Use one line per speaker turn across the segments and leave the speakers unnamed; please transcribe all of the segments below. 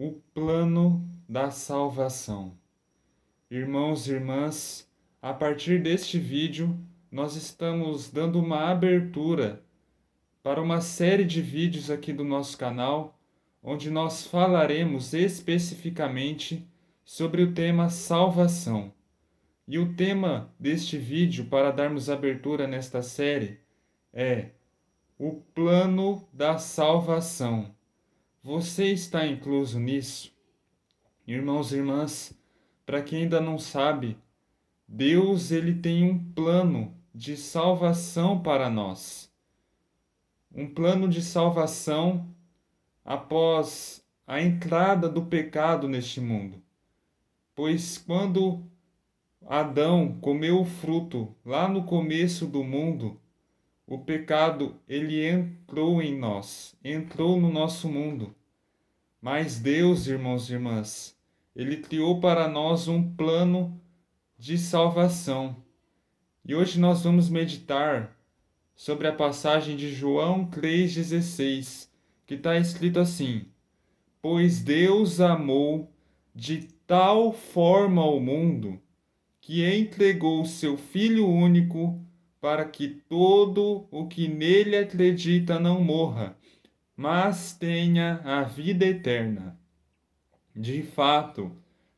O plano da salvação. Irmãos e irmãs, a partir deste vídeo, nós estamos dando uma abertura para uma série de vídeos aqui do nosso canal, onde nós falaremos especificamente sobre o tema salvação. E o tema deste vídeo, para darmos abertura nesta série, é o plano da salvação. Você está incluso nisso? Irmãos e irmãs, para quem ainda não sabe, Deus ele tem um plano de salvação para nós. Um plano de salvação após a entrada do pecado neste mundo. Pois quando Adão comeu o fruto lá no começo do mundo, o pecado ele entrou em nós, entrou no nosso mundo. Mas Deus, irmãos e irmãs, ele criou para nós um plano de salvação. E hoje nós vamos meditar sobre a passagem de João 3,16, que está escrito assim: Pois Deus amou de tal forma o mundo, que entregou o seu Filho único, para que todo o que nele acredita não morra, mas tenha a vida eterna. De fato,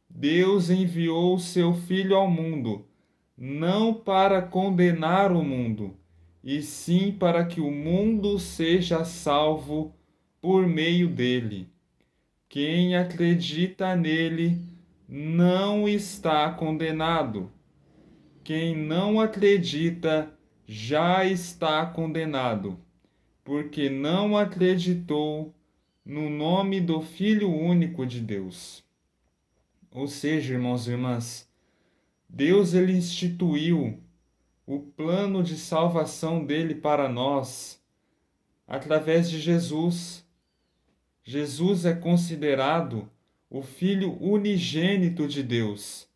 Deus enviou o seu Filho ao mundo, não para condenar o mundo, e sim para que o mundo seja salvo por meio dele. Quem acredita nele não está condenado. Quem não acredita já está condenado, porque não acreditou no nome do Filho único de Deus. Ou seja, irmãos e irmãs, Deus ele instituiu o plano de salvação dele para nós através de Jesus. Jesus é considerado o Filho unigênito de Deus.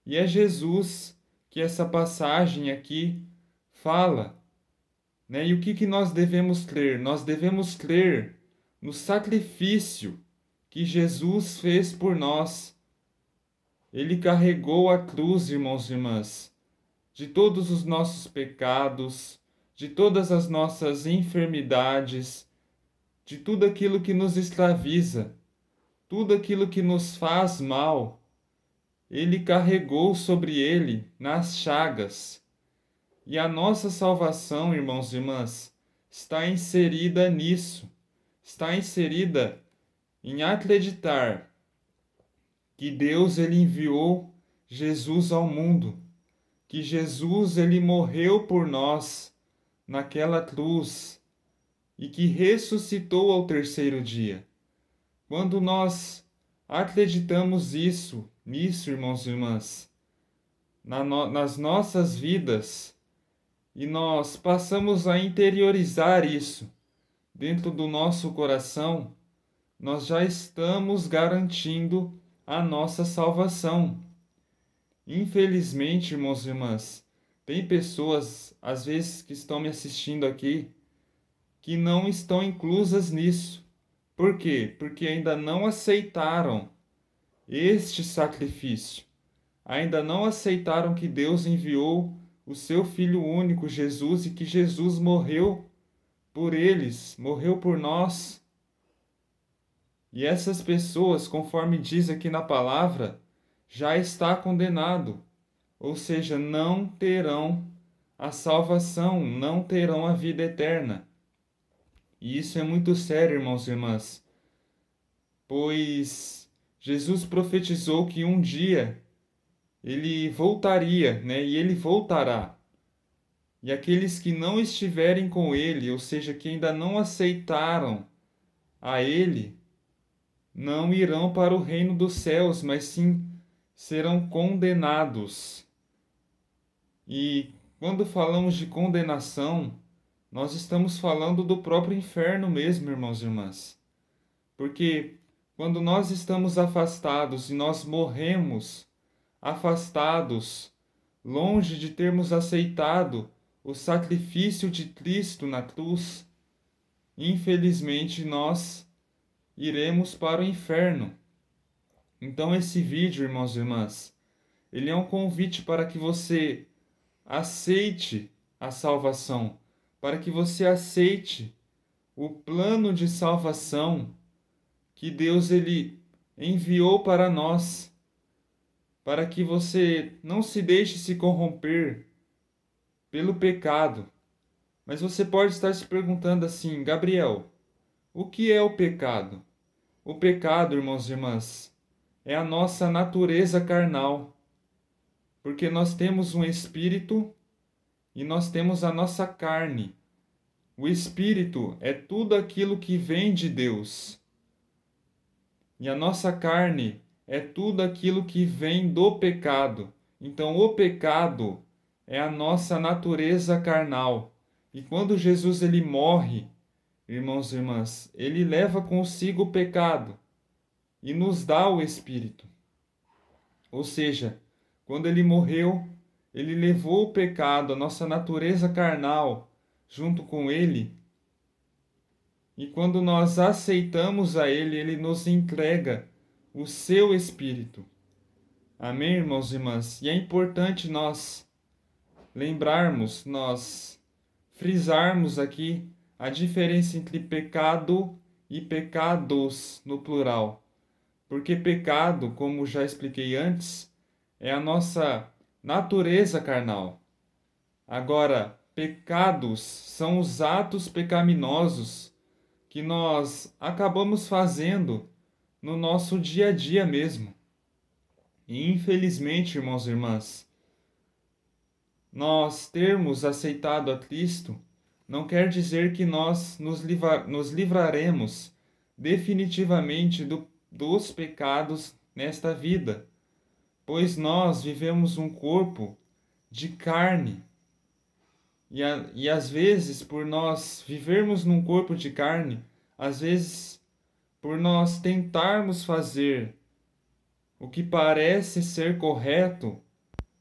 E é Jesus que essa passagem aqui fala, né? E o que nós devemos crer? Nós devemos crer no sacrifício que Jesus fez por nós. Ele carregou a cruz, irmãos e irmãs, de todos os nossos pecados, de todas as nossas enfermidades, de tudo aquilo que nos escraviza, tudo aquilo que nos faz mal. Ele carregou sobre ele nas chagas. E a nossa salvação, irmãos e irmãs, está inserida nisso. Está inserida em acreditar que Deus ele enviou Jesus ao mundo, que Jesus ele morreu por nós naquela cruz e que ressuscitou ao terceiro dia. Quando nós acreditamos nisso, irmãos e irmãs, nas nossas vidas, e nós passamos a interiorizar isso dentro do nosso coração, nós já estamos garantindo a nossa salvação. Infelizmente, irmãos e irmãs, tem pessoas, às vezes, que estão me assistindo aqui, que não estão inclusas nisso. Por quê? Porque ainda não aceitaram este sacrifício. Ainda não aceitaram que Deus enviou o seu Filho único, Jesus, e que Jesus morreu por eles, morreu por nós. E essas pessoas, conforme diz aqui na palavra, já está condenado, ou seja, não terão a salvação, não terão a vida eterna. E isso é muito sério, irmãos e irmãs, pois Jesus profetizou que um dia ele voltaria, né? E ele voltará. E aqueles que não estiverem com ele, ou seja, que ainda não aceitaram a ele, não irão para o reino dos céus, mas sim serão condenados. E quando falamos de condenação, nós estamos falando do próprio inferno mesmo, irmãos e irmãs. Porque quando nós estamos afastados e nós morremos afastados, longe de termos aceitado o sacrifício de Cristo na cruz, infelizmente nós iremos para o inferno. Então esse vídeo, irmãos e irmãs, ele é um convite para que você aceite a salvação, para que você aceite o plano de salvação que Deus ele enviou para nós, para que você não se deixe se corromper pelo pecado. Mas você pode estar se perguntando assim, Gabriel, o que é o pecado? O pecado, irmãos e irmãs, é a nossa natureza carnal, porque nós temos um espírito e nós temos a nossa carne. O espírito é tudo aquilo que vem de Deus. E a nossa carne é tudo aquilo que vem do pecado. Então, o pecado é a nossa natureza carnal. E quando Jesus ele morre, irmãos e irmãs, ele leva consigo o pecado e nos dá o espírito. Ou seja, quando ele morreu, ele levou o pecado, a nossa natureza carnal, junto com ele. E quando nós aceitamos a ele, ele nos entrega o seu espírito. Amém, irmãos e irmãs? E é importante nós lembrarmos, nós frisarmos aqui a diferença entre pecado e pecados no plural. Porque pecado, como já expliquei antes, é a nossa natureza carnal. Agora, pecados são os atos pecaminosos que nós acabamos fazendo no nosso dia a dia mesmo. E infelizmente, irmãos e irmãs, nós termos aceitado a Cristo não quer dizer que nós nos livraremos definitivamente dos pecados nesta vida, pois nós vivemos um corpo de carne. E às vezes, por nós vivermos num corpo de carne, às vezes, por nós tentarmos fazer o que parece ser correto,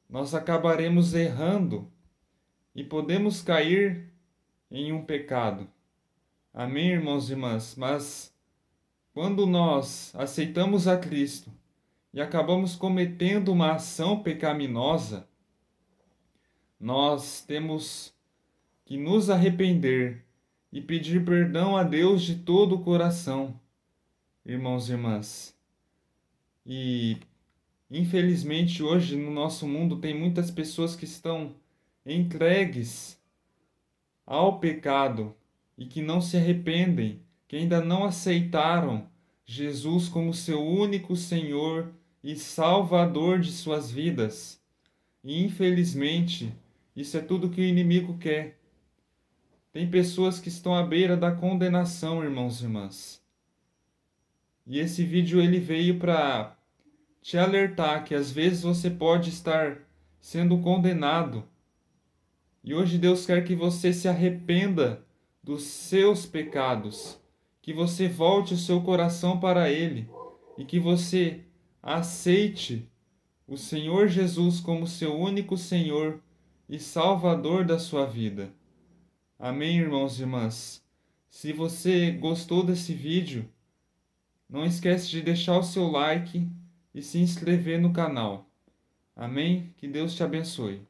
nós acabaremos errando e podemos cair em um pecado. Amém, irmãos e irmãs? Mas quando nós aceitamos a Cristo e acabamos cometendo uma ação pecaminosa, nós temos que nos arrepender e pedir perdão a Deus de todo o coração, irmãos e irmãs. E, infelizmente, hoje no nosso mundo tem muitas pessoas que estão entregues ao pecado e que não se arrependem, que ainda não aceitaram Jesus como seu único Senhor e Salvador de suas vidas. E, infelizmente, isso é tudo que o inimigo quer. Tem pessoas que estão à beira da condenação, irmãos e irmãs. E esse vídeo ele veio para te alertar que às vezes você pode estar sendo condenado. E hoje Deus quer que você se arrependa dos seus pecados, que você volte o seu coração para Ele e que você aceite o Senhor Jesus como seu único Senhor e Salvador da sua vida. Amém, irmãos e irmãs? Se você gostou desse vídeo, não esquece de deixar o seu like e se inscrever no canal. Amém? Que Deus te abençoe.